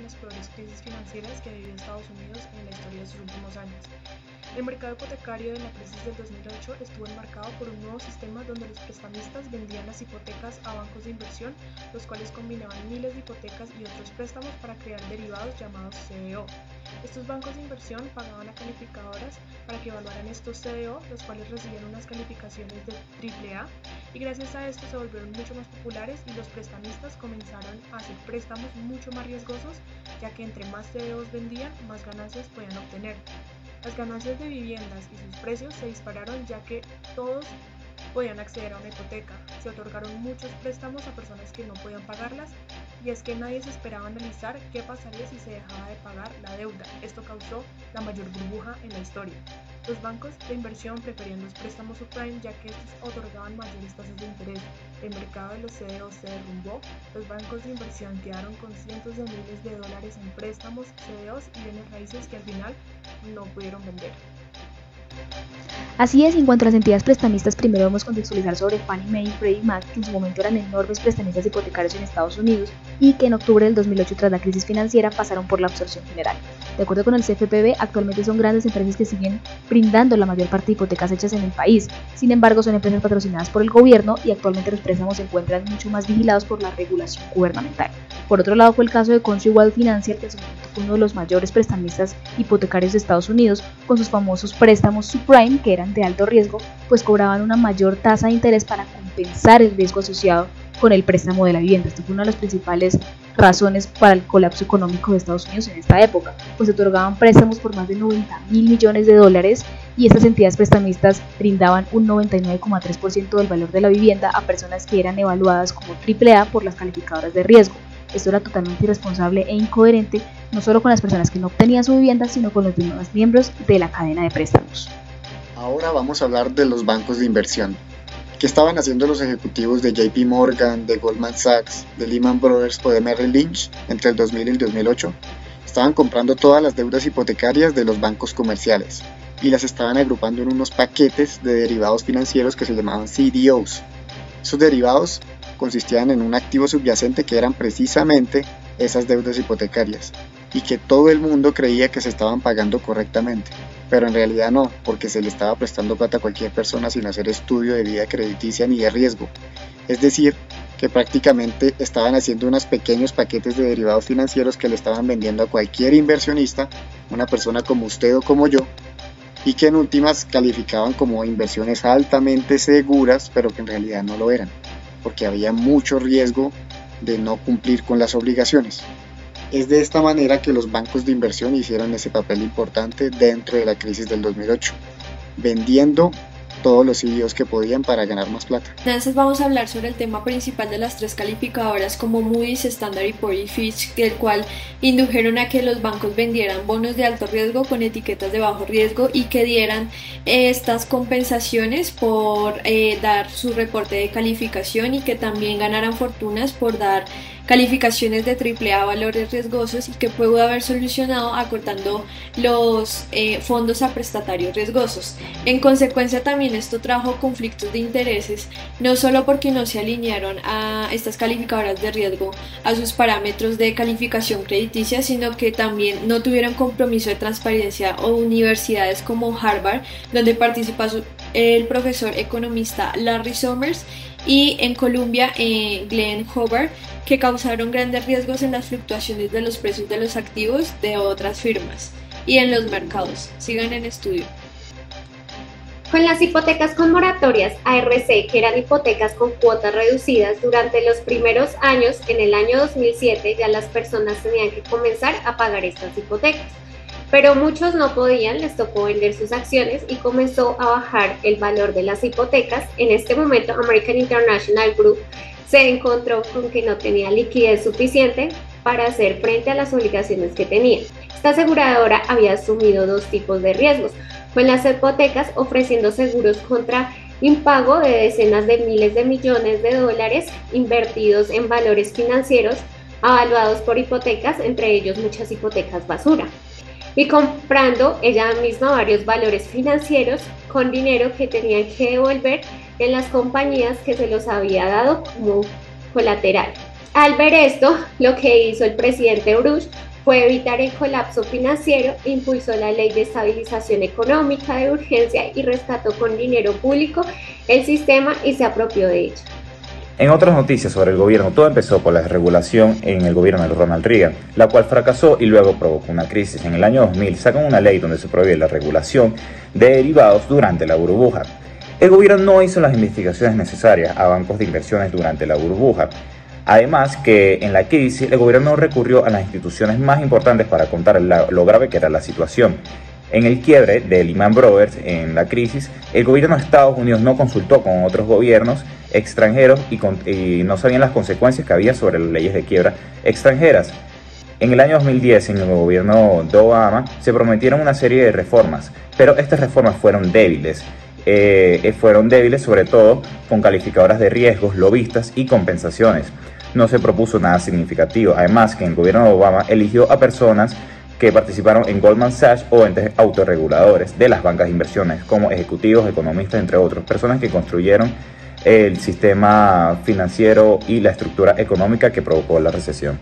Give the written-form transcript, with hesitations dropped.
las peores crisis financieras que ha vivido Estados Unidos en la historia de sus últimos años. El mercado hipotecario de la crisis del 2008 estuvo enmarcado por un nuevo sistema donde los prestamistas vendían las hipotecas a bancos de inversión, los cuales combinaban miles de hipotecas y otros préstamos para crear derivados llamados CDO. Estos bancos de inversión pagaban a calificadoras para que evaluaran estos CDO, los cuales recibían unas calificaciones de AAA, y gracias a esto se volvieron mucho más populares y los prestamistas comenzaron a hacer préstamos mucho más riesgosos, ya que entre más CDOs vendían, más ganancias podían obtener. Las ganancias de viviendas y sus precios se dispararon ya que todos podían acceder a una hipoteca. Se otorgaron muchos préstamos a personas que no podían pagarlas, y es que nadie se esperaba analizar qué pasaría si se dejaba de pagar la deuda. Esto causó la mayor burbuja en la historia. Los bancos de inversión preferían los préstamos subprime ya que estos otorgaban mayores tasas de interés. El mercado de los CDO se derrumbó, los bancos de inversión quedaron con cientos de miles de dólares en préstamos, CDOs y bienes raíces que al final no pudieron vender. Así es, en cuanto a las entidades prestamistas, primero debemos contextualizar sobre Fannie Mae y Freddie Mac, que en su momento eran enormes prestamistas hipotecarios en Estados Unidos y que en octubre del 2008, tras la crisis financiera, pasaron por la absorción general. De acuerdo con el CFPB, actualmente son grandes empresas que siguen brindando la mayor parte de hipotecas hechas en el país. Sin embargo, son empresas patrocinadas por el gobierno y actualmente los préstamos se encuentran mucho más vigilados por la regulación gubernamental. Por otro lado, fue el caso de Countrywide Financial, que en su momento fue uno de los mayores prestamistas hipotecarios de Estados Unidos, con sus famosos préstamos subprime, que eran de alto riesgo, pues cobraban una mayor tasa de interés para compensar el riesgo asociado con el préstamo de la vivienda. Esto fue una de las principales razones para el colapso económico de Estados Unidos en esta época, pues se otorgaban préstamos por más de 90.000 millones de dólares y estas entidades prestamistas brindaban un 99,3% del valor de la vivienda a personas que eran evaluadas como AAA por las calificadoras de riesgo. Esto era totalmente irresponsable e incoherente, no solo con las personas que no obtenían su vivienda, sino con los demás miembros de la cadena de préstamos. Ahora vamos a hablar de los bancos de inversión. ¿Qué estaban haciendo los ejecutivos de JP Morgan, de Goldman Sachs, de Lehman Brothers o de Merrill Lynch entre el 2000 y el 2008? Estaban comprando todas las deudas hipotecarias de los bancos comerciales y las estaban agrupando en unos paquetes de derivados financieros que se llamaban CDOs. Esos derivados consistían en un activo subyacente que eran precisamente esas deudas hipotecarias y que todo el mundo creía que se estaban pagando correctamente, pero en realidad no, porque se le estaba prestando plata a cualquier persona sin hacer estudio de vida crediticia ni de riesgo. Es decir, que prácticamente estaban haciendo unos pequeños paquetes de derivados financieros que le estaban vendiendo a cualquier inversionista, una persona como usted o como yo, y que en últimas calificaban como inversiones altamente seguras, pero que en realidad no lo eran, porque había mucho riesgo de no cumplir con las obligaciones. Es de esta manera que los bancos de inversión hicieron ese papel importante dentro de la crisis del 2008, vendiendo todos los CDOs que podían para ganar más plata. Entonces vamos a hablar sobre el tema principal de las tres calificadoras como Moody's, Standard & Poor's y Fitch, del cual indujeron a que los bancos vendieran bonos de alto riesgo con etiquetas de bajo riesgo y que dieran estas compensaciones por dar su reporte de calificación y que también ganaran fortunas por dar calificaciones de AAA a valores riesgosos y que pudo haber solucionado acortando los fondos a prestatarios riesgosos. En consecuencia también esto trajo conflictos de intereses, no solo porque no se alinearon a estas calificadoras de riesgo a sus parámetros de calificación crediticia, sino que también no tuvieron compromiso de transparencia, o universidades como Harvard, donde participa el profesor economista Larry Summers, y en Colombia Glenn Hobart, que causaron grandes riesgos en las fluctuaciones de los precios de los activos de otras firmas y en los mercados. Sigan en estudio. Con las hipotecas con moratorias ARC, que eran hipotecas con cuotas reducidas, durante los primeros años, en el año 2007, ya las personas tenían que comenzar a pagar estas hipotecas. Pero muchos no podían, les tocó vender sus acciones y comenzó a bajar el valor de las hipotecas. En este momento, American International Group se encontró con que no tenía liquidez suficiente para hacer frente a las obligaciones que tenía. Esta aseguradora había asumido dos tipos de riesgos, con las hipotecas ofreciendo seguros contra impago de decenas de miles de millones de dólares invertidos en valores financieros avaluados por hipotecas, entre ellos muchas hipotecas basura, y comprando ella misma varios valores financieros con dinero que tenían que devolver en las compañías que se los había dado como colateral. Al ver esto, lo que hizo el presidente Bush fue evitar el colapso financiero, impulsó la Ley de Estabilización Económica de urgencia y rescató con dinero público el sistema y se apropió de ello. En otras noticias sobre el gobierno, todo empezó por la desregulación en el gobierno de Ronald Reagan, la cual fracasó y luego provocó una crisis. En el año 2000 sacan una ley donde se prohíbe la regulación de derivados durante la burbuja. El gobierno no hizo las investigaciones necesarias a bancos de inversiones durante la burbuja. Además que en la crisis el gobierno recurrió a las instituciones más importantes para contar lo grave que era la situación. En el quiebre de Lehman Brothers, en la crisis, el gobierno de Estados Unidos no consultó con otros gobiernos extranjeros y no sabían las consecuencias que había sobre las leyes de quiebra extranjeras. En el año 2010, en el gobierno de Obama, se prometieron una serie de reformas, pero estas reformas fueron débiles. Sobre todo con calificadoras de riesgos, lobistas y compensaciones. No se propuso nada significativo. Además que el gobierno de Obama eligió a personas que participaron en Goldman Sachs o entes autorreguladores de las bancas de inversiones, como ejecutivos, economistas, entre otros, personas que construyeron el sistema financiero y la estructura económica que provocó la recesión.